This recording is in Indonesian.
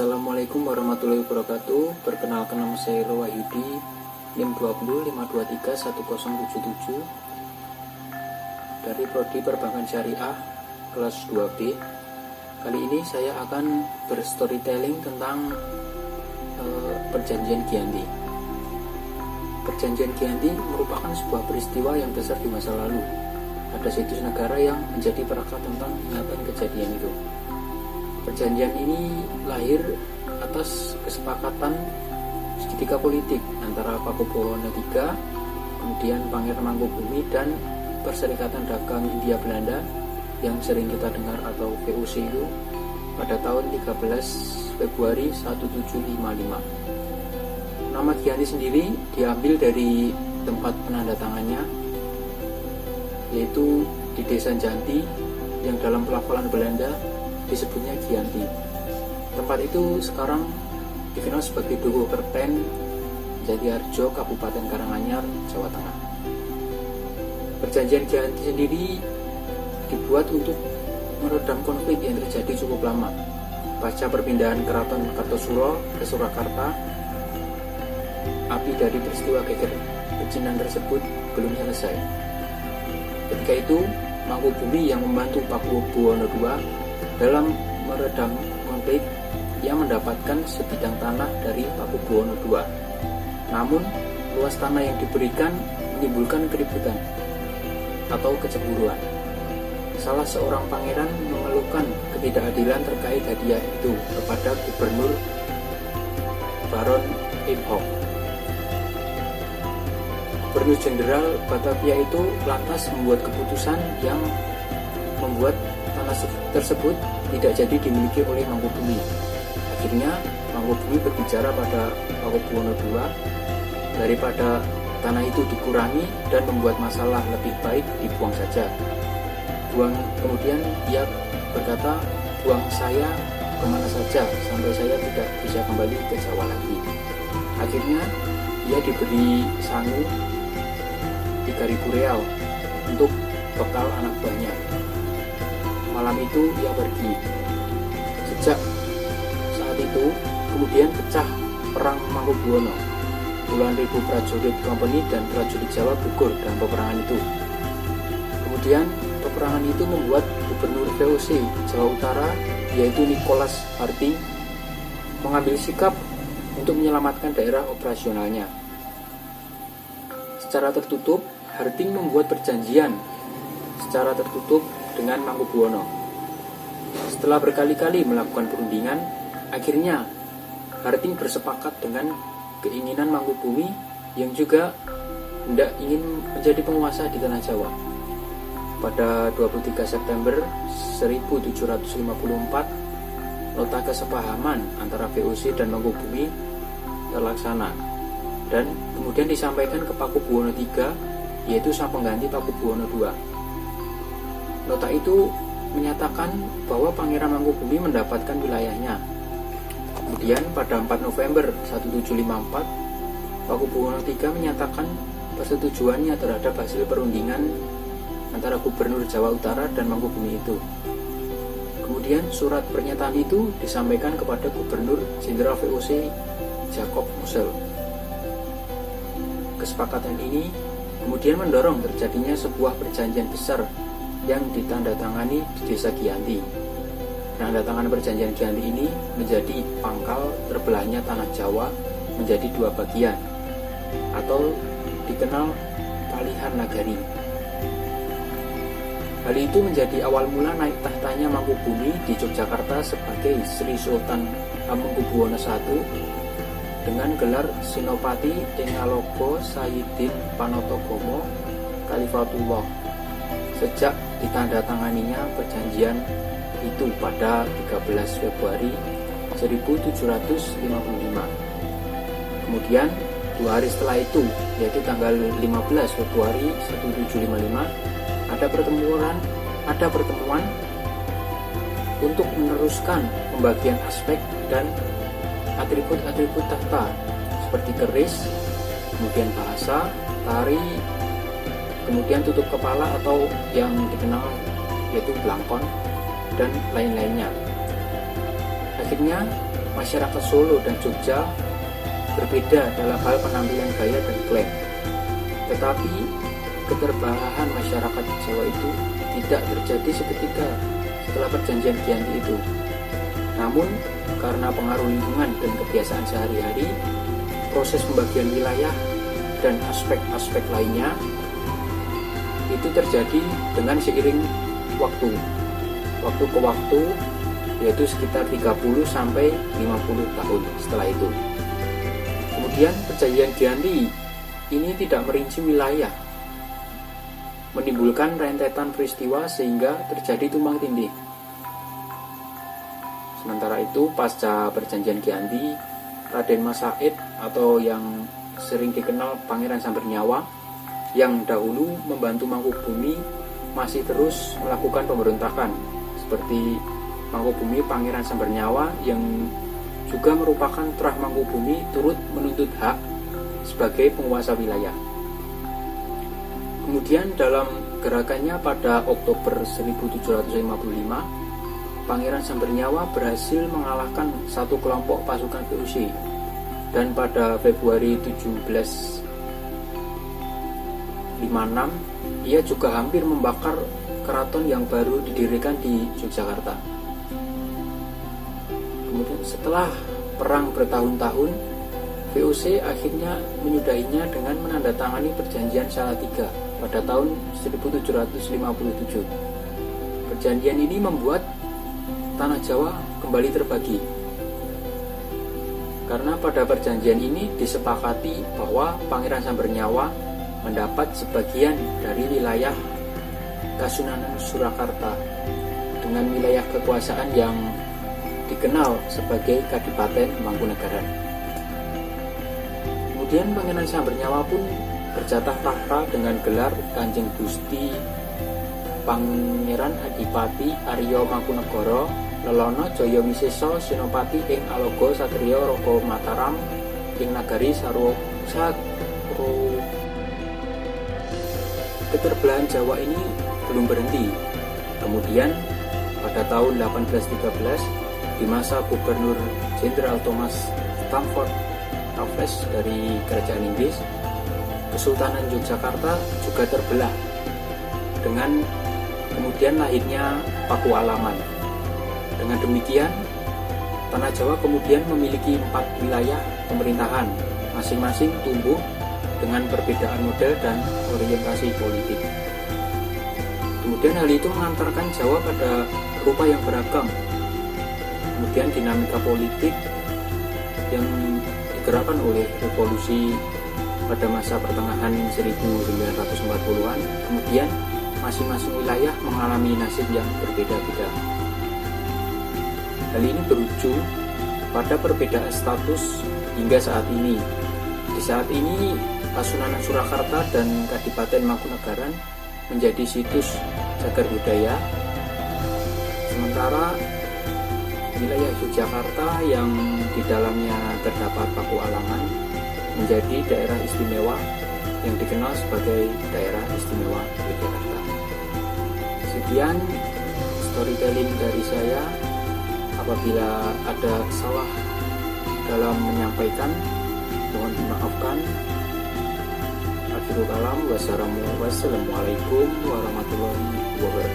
Assalamualaikum warahmatullahi wabarakatuh. Perkenalkan, nama saya Iro Wahyudi, NIM 20 523 1077 dari Prodi Perbankan Syariah kelas 2B. Kali ini saya akan berstorytelling tentang Perjanjian Giyanti. Perjanjian Giyanti merupakan sebuah peristiwa yang besar di masa lalu. Ada situs negara yang menjadi perekat tentang ingatan kejadian itu. Perjanjian ini lahir atas kesepakatan segitiga politik antara Pakubuwono III, kemudian Pangeran Mangkubumi, dan Perserikatan Dagang India Belanda yang sering kita dengar atau VOC itu pada tahun 13 Februari 1755. Nama Giyanti sendiri diambil dari tempat penandatangannya, yaitu di Desa Janti yang dalam pelafalan Belanda disebutnya Giyanti. Tempat itu sekarang dikenal sebagai Dogo Kerten, Jatiharjo, Kabupaten Karanganyar, Jawa Tengah. Perjanjian Giyanti sendiri dibuat untuk meredam konflik yang terjadi cukup lama pasca perpindahan Keraton Kartosuro ke Surakarta. Api dari peristiwa geger pecinan tersebut belum selesai. Ketika itu, Mangkubumi yang membantu Pakubuwono II dalam meredam konflik yang mendapatkan sebidang tanah dari Pakubuwono II. Namun, luas tanah yang diberikan menimbulkan keributan atau kecemburuan. Salah seorang pangeran mengeluhkan ketidakadilan terkait hadiah itu kepada Gubernur Baron Imhoff. Gubernur Jenderal Batavia itu lantas membuat keputusan yang membuat tanah tersebut tidak jadi dimiliki oleh Mangkubumi. Akhirnya Mangkubumi berbicara pada Pakubuwono II, daripada tanah itu dikurangi dan membuat masalah, lebih baik dibuang saja. Kemudian ia berkata, buang saya kemana saja sampai saya tidak bisa kembali ke Jawa lagi. Akhirnya ia diberi sangu 3.000 real untuk bekal anak buahnya. Malam itu ia pergi. Sejak saat itu kemudian pecah perang Mangkubwono. Puluhan ribu prajurit kompeni dan prajurit Jawa gugur dalam peperangan itu. Kemudian peperangan itu membuat Gubernur VOC Jawa Utara, yaitu Nicholas Harting, mengambil sikap untuk menyelamatkan daerah operasionalnya. Secara tertutup, Harting membuat perjanjian secara tertutup dengan Mangkubwono. Setelah berkali-kali melakukan perundingan, akhirnya Harting bersepakat dengan keinginan Mangkubumi yang juga hendak ingin menjadi penguasa di tanah Jawa. Pada 23 September 1754, nota kesepahaman antara VOC dan Mangkubumi terlaksana dan kemudian disampaikan ke Pakubuwono III, yaitu sang pengganti Pakubuwono II. Nota itu menyatakan bahwa Pangeran Mangkubumi mendapatkan wilayahnya. Kemudian pada 4 November 1754, Pakubuwono III menyatakan persetujuannya terhadap hasil perundingan antara Gubernur Jawa Utara dan Mangkubumi itu. Kemudian surat pernyataan itu disampaikan kepada Gubernur Jenderal VOC Jacob Mussel. Kesepakatan ini kemudian mendorong terjadinya sebuah perjanjian besar yang ditandatangani di Desa Giyanti. Penandatanganan perjanjian Giyanti ini menjadi pangkal terbelahnya tanah Jawa menjadi dua bagian, atau dikenal Palihan Nagari. Hal itu menjadi awal mula naik tahtanya Mangkubumi di Yogyakarta sebagai Sri Sultan Hamengkubuwono I dengan gelar Senopati Engalogo Sayyidin Panotogomo Khalifatullah sejak ditandatanganinya perjanjian itu pada 13 Februari 1755. Kemudian 2 hari setelah itu, yaitu tanggal 15 Februari 1755, ada pertemuan untuk meneruskan pembagian aspek dan atribut-atribut tahta seperti keris, kemudian bahasa, tari, kemudian tutup kepala atau yang dikenal yaitu belangkon, dan lain-lainnya. Akhirnya masyarakat Solo dan Jogja berbeda dalam hal penampilan gaya dan klaim. Tetapi keterbelahan masyarakat Jawa itu tidak terjadi seketika setelah perjanjian Giyanti itu. Namun karena pengaruh lingkungan dan kebiasaan sehari-hari, proses pembagian wilayah dan aspek-aspek lainnya itu terjadi dengan seiring waktu ke waktu, yaitu sekitar 30 sampai 50 tahun setelah itu. Kemudian perjanjian Giyanti ini tidak merinci wilayah, menimbulkan rentetan peristiwa sehingga terjadi tumpang tindih. Sementara itu, pasca perjanjian Giyanti, Raden Mas Said atau yang sering dikenal Pangeran Sambernyawa yang dahulu membantu Mangkubumi masih terus melakukan pemberontakan, seperti Mangkubumi Pangeran Sambernyawa yang juga merupakan terah Mangkubumi turut menuntut hak sebagai penguasa wilayah. Kemudian dalam gerakannya pada Oktober 1755, Pangeran Sambernyawa berhasil mengalahkan satu kelompok pasukan VOC, dan pada Februari 1756 ia juga hampir membakar keraton yang baru didirikan di Yogyakarta. Kemudian setelah perang bertahun-tahun, VOC akhirnya menyudahinya dengan menandatangani perjanjian Salatiga pada tahun 1757. Perjanjian ini membuat tanah Jawa kembali terbagi. Karena pada perjanjian ini disepakati bahwa Pangeran Sambernyawa mendapat sebagian dari wilayah Kasunanan Surakarta dengan wilayah kekuasaan yang dikenal sebagai Kadipaten Mangkunegaran. Kemudian Pangeran Sambernyawa pun berjatah tahta dengan gelar Kanjeng Gusti Pangeran Adipati Arya Mangkunegara Lelono Jaya Wisesa Senopati ing Alaga Satriya Raga Mataram ing Nagari Sarwo. Keterbelahan Jawa ini belum berhenti. Kemudian pada tahun 1813 di masa Gubernur Jenderal Thomas Stamford Raffles dari Kerajaan Inggris, Kesultanan Yogyakarta juga terbelah dengan kemudian lahirnya Pakualaman. Dengan demikian, tanah Jawa kemudian memiliki 4 wilayah pemerintahan, masing-masing tumbuh dengan perbedaan model dan orientasi politik. Kemudian hal itu mengantarkan Jawa pada rupa yang beragam. Kemudian dinamika politik yang digerakkan oleh revolusi pada masa pertengahan 1940-an, kemudian masing-masing wilayah mengalami nasib yang berbeda-beda. Hal ini berujung pada perbedaan status hingga saat ini. Di saat ini, Kasunanan Surakarta dan Kadipaten Mangkunegaran menjadi situs cagar budaya, sementara wilayah Yogyakarta yang di dalamnya terdapat Pakualaman menjadi daerah istimewa yang dikenal sebagai daerah istimewa Yogyakarta. Sekian storytelling dari saya. Apabila ada salah dalam menyampaikan, mohon dimaafkan. Akhirul kalam, wassalamualaikum warahmatullahi wabarakatuh.